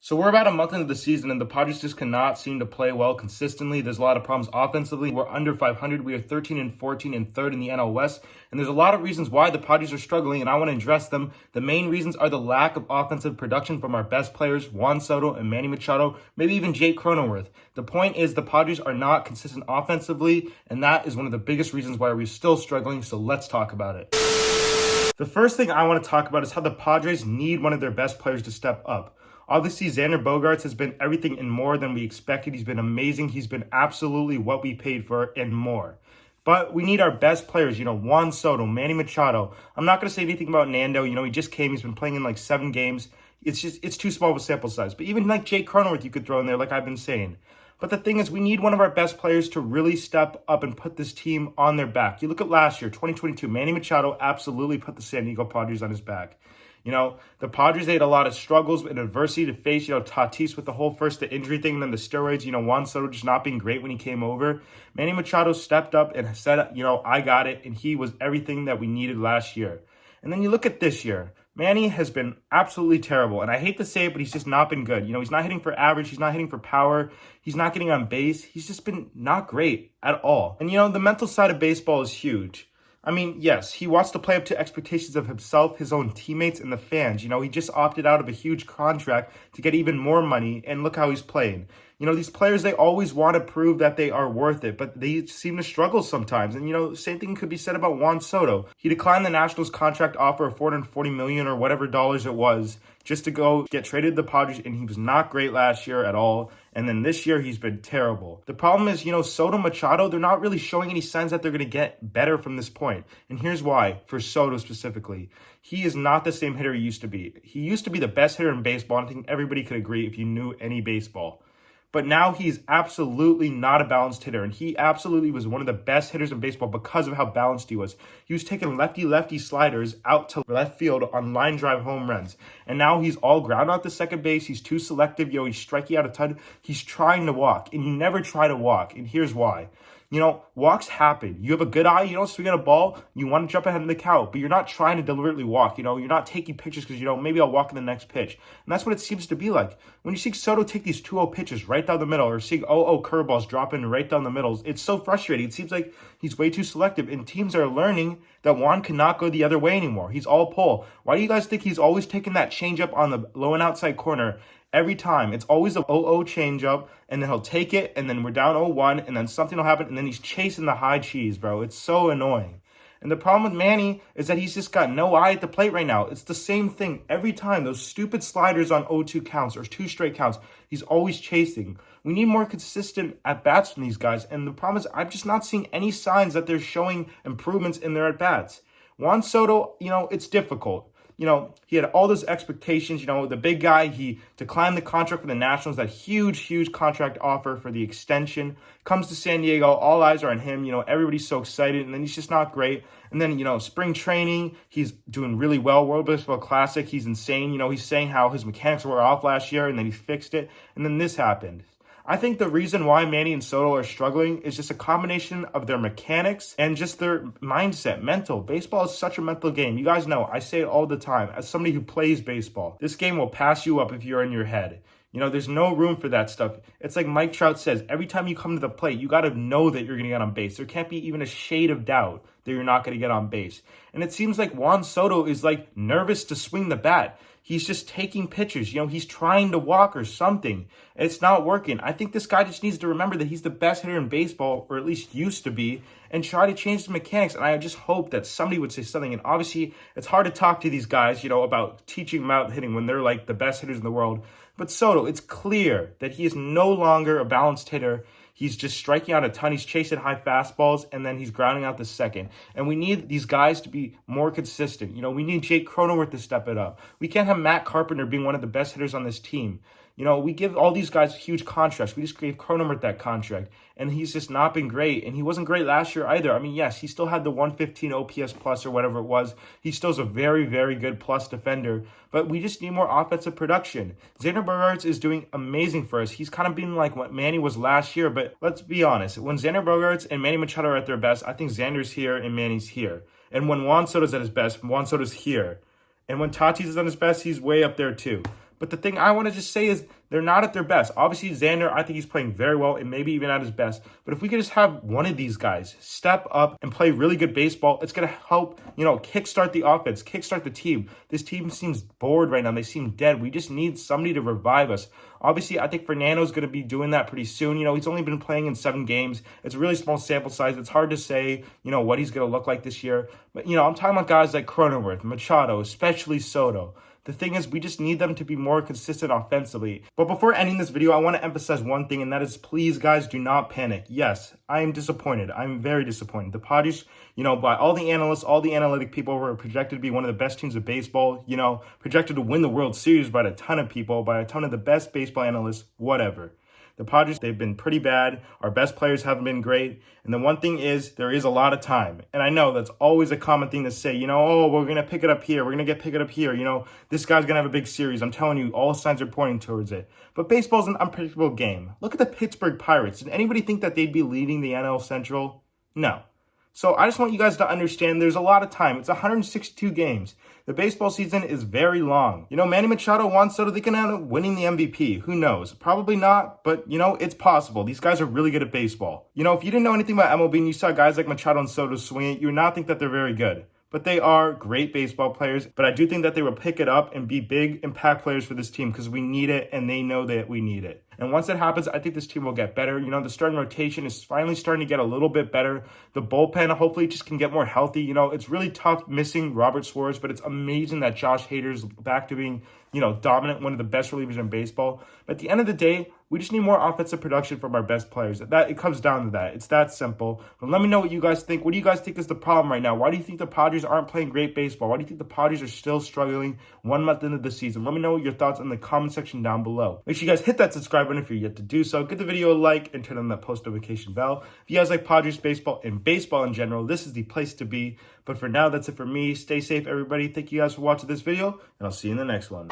So we're about a month into the season, and the Padres just cannot seem to play well consistently. There's a lot of problems offensively. We're under 500. We are 13-14 and third in the NL West. And there's a lot of reasons why the Padres are struggling, and I want to address them. The main reasons are the lack of offensive production from our best players, Juan Soto and Manny Machado, maybe even Jake Cronenworth. The point is the Padres are not consistent offensively, and that is one of the biggest reasons why we're still struggling. So let's talk about it. The first thing I want to talk about is how the Padres need one of their best players to step up. Obviously, Xander Bogaerts has been everything and more than we expected. He's been amazing. He's been absolutely what we paid for and more. But we need our best players, Juan Soto, Manny Machado. I'm not going to say anything about Nando. He just came. He's been playing in like 7 games. It's too small of a sample size. But even like Jake Cronenworth you could throw in there, like I've been saying. But the thing is, we need one of our best players to really step up and put this team on their back. You look at last year, 2022, Manny Machado absolutely put the San Diego Padres on his back. The Padres, they had a lot of struggles and adversity to face. Tatis with the whole first the injury thing, and then the steroids. Juan Soto just not being great when he came over. Manny Machado stepped up and said, I got it. And he was everything that we needed last year. And then you look at this year. Manny has been absolutely terrible. And I hate to say it, but he's just not been good. He's not hitting for average. He's not hitting for power. He's not getting on base. He's just been not great at all. And, the mental side of baseball is huge. Yes, he wants to play up to expectations of himself, his own teammates, and the fans. He just opted out of a huge contract to get even more money, and look how he's playing. These players, they always want to prove that they are worth it, but they seem to struggle sometimes. And, the same thing could be said about Juan Soto. He declined the Nationals contract offer of $440 million or whatever dollars it was just to go get traded to the Padres, and he was not great last year at all. And then this year, he's been terrible. The problem is, Soto, Machado, they're not really showing any signs that they're going to get better from this point. And here's why, for Soto specifically. He is not the same hitter he used to be. He used to be the best hitter in baseball, and I think everybody could agree if you knew any baseball. But now he's absolutely not a balanced hitter, and he absolutely was one of the best hitters in baseball because of how balanced he was. He was taking lefty-lefty sliders out to left field on line drive home runs, and now he's all ground out to second base. He's too selective. He's striking out a ton. He's trying to walk, and you never try to walk, and here's why. Walks happen. You have a good eye, you don't swing at a ball, you want to jump ahead of the count, but you're not trying to deliberately walk. You're not taking pictures because, maybe I'll walk in the next pitch. And that's what it seems to be like. When you see Soto take these 2-0 pitches right down the middle, or seeing 0-0 curveballs drop in right down the middle, it's so frustrating. It seems like he's way too selective, and teams are learning that Juan cannot go the other way anymore. He's all pull. Why do you guys think he's always taking that changeup on the low and outside corner? Every time. It's always a 0-0 changeup, and then he'll take it, and then we're down 0-1, and then something will happen, and then he's chasing the high cheese, bro. It's so annoying. And the problem with Manny is that he's just got no eye at the plate right now. It's the same thing every time. Those stupid sliders on 0-2 counts or 2 straight counts, he's always chasing. We need more consistent at-bats from these guys, and the problem is I'm just not seeing any signs that they're showing improvements in their at-bats. Juan Soto, it's difficult. He had all those expectations, the big guy, he declined the contract for the Nationals, that huge contract offer for the extension, comes to San Diego, all eyes are on him, everybody's so excited, and then he's just not great. And then, spring training, he's doing really well, World Baseball Classic, he's insane, he's saying how his mechanics were off last year, and then he fixed it, and then this happened. I think the reason why Manny and Soto are struggling is just a combination of their mechanics and just their mindset, mental. Baseball is such a mental game. You guys know, I say it all the time. As somebody who plays baseball, this game will pass you up if you're in your head. There's no room for that stuff. It's like Mike Trout says, every time you come to the plate, you got to know that you're going to get on base. There can't be even a shade of doubt that you're not going to get on base. And it seems like Juan Soto is like nervous to swing the bat. He's just taking pitches. He's trying to walk or something. It's not working. I think this guy just needs to remember that he's the best hitter in baseball, or at least used to be, and try to change the mechanics. And I just hope that somebody would say something. And obviously, it's hard to talk to these guys, about teaching them out hitting when they're like the best hitters in the world. But Soto, it's clear that he is no longer a balanced hitter. He's just striking out a ton. He's chasing high fastballs, and then he's grounding out the second. And we need these guys to be more consistent. We need Jake Cronenworth to step it up. We can't have Matt Carpenter being one of the best hitters on this team. We give all these guys huge contracts. We just gave Cronenworth that contract, and he's just not been great. And he wasn't great last year either. Yes, he still had the 115 OPS plus or whatever it was. He still's a very, very good plus defender, but we just need more offensive production. Xander Bogaerts is doing amazing for us. He's kind of been like what Manny was last year, but let's be honest. When Xander Bogaerts and Manny Machado are at their best, I think Xander's here and Manny's here. And when Juan Soto's at his best, Juan Soto's here. And when Tatis is on his best, he's way up there too. But the thing I want to just say is they're not at their best. Obviously, Xander, I think he's playing very well and maybe even at his best. But if we could just have one of these guys step up and play really good baseball, it's going to help, kickstart the offense, kickstart the team. This team seems bored right now. They seem dead. We just need somebody to revive us. Obviously, I think Fernando's going to be doing that pretty soon. He's only been playing in 7 games. It's a really small sample size. It's hard to say, what he's going to look like this year. But, I'm talking about guys like Cronenworth, Machado, especially Soto. The thing is, we just need them to be more consistent offensively. But before ending this video, I want to emphasize one thing, and that is, please, guys, do not panic. Yes, I am disappointed. I'm very disappointed. The Padres, by all the analysts, all the analytic people, were projected to be one of the best teams of baseball, projected to win the World Series by a ton of people, by a ton of the best baseball analysts, whatever. The Padres, they've been pretty bad. Our best players haven't been great. And the one thing is, there is a lot of time. And I know that's always a common thing to say, oh, we're going to pick it up here. We're going to pick it up here. This guy's going to have a big series. I'm telling you, all signs are pointing towards it. But baseball's an unpredictable game. Look at the Pittsburgh Pirates. Did anybody think that they'd be leading the NL Central? No. So I just want you guys to understand there's a lot of time. It's 162 games. The baseball season is very long. Manny Machado, Juan Soto, they can end up winning the MVP. Who knows? Probably not, but, it's possible. These guys are really good at baseball. If you didn't know anything about MLB and you saw guys like Machado and Soto swing it, you would not think that they're very good. But they are great baseball players. But I do think that they will pick it up and be big impact players for this team because we need it and they know that we need it. And once that happens, I think this team will get better. The starting rotation is finally starting to get a little bit better. The bullpen hopefully just can get more healthy. It's really tough missing Robert Suarez, but it's amazing that Josh Hader's back to being, dominant, one of the best relievers in baseball. But at the end of the day, we just need more offensive production from our best players. It comes down to that. It's that simple. But let me know what you guys think. What do you guys think is the problem right now? Why do you think the Padres aren't playing great baseball? Why do you think the Padres are still struggling 1 month into the season? Let me know your thoughts in the comment section down below. Make sure you guys hit that subscribe button if you're yet to do so. Give the video a like and turn on that post notification bell. If you guys like Padres baseball and baseball in general, this is the place to be. But for now, that's it for me. Stay safe, everybody. Thank you guys for watching this video, and I'll see you in the next one.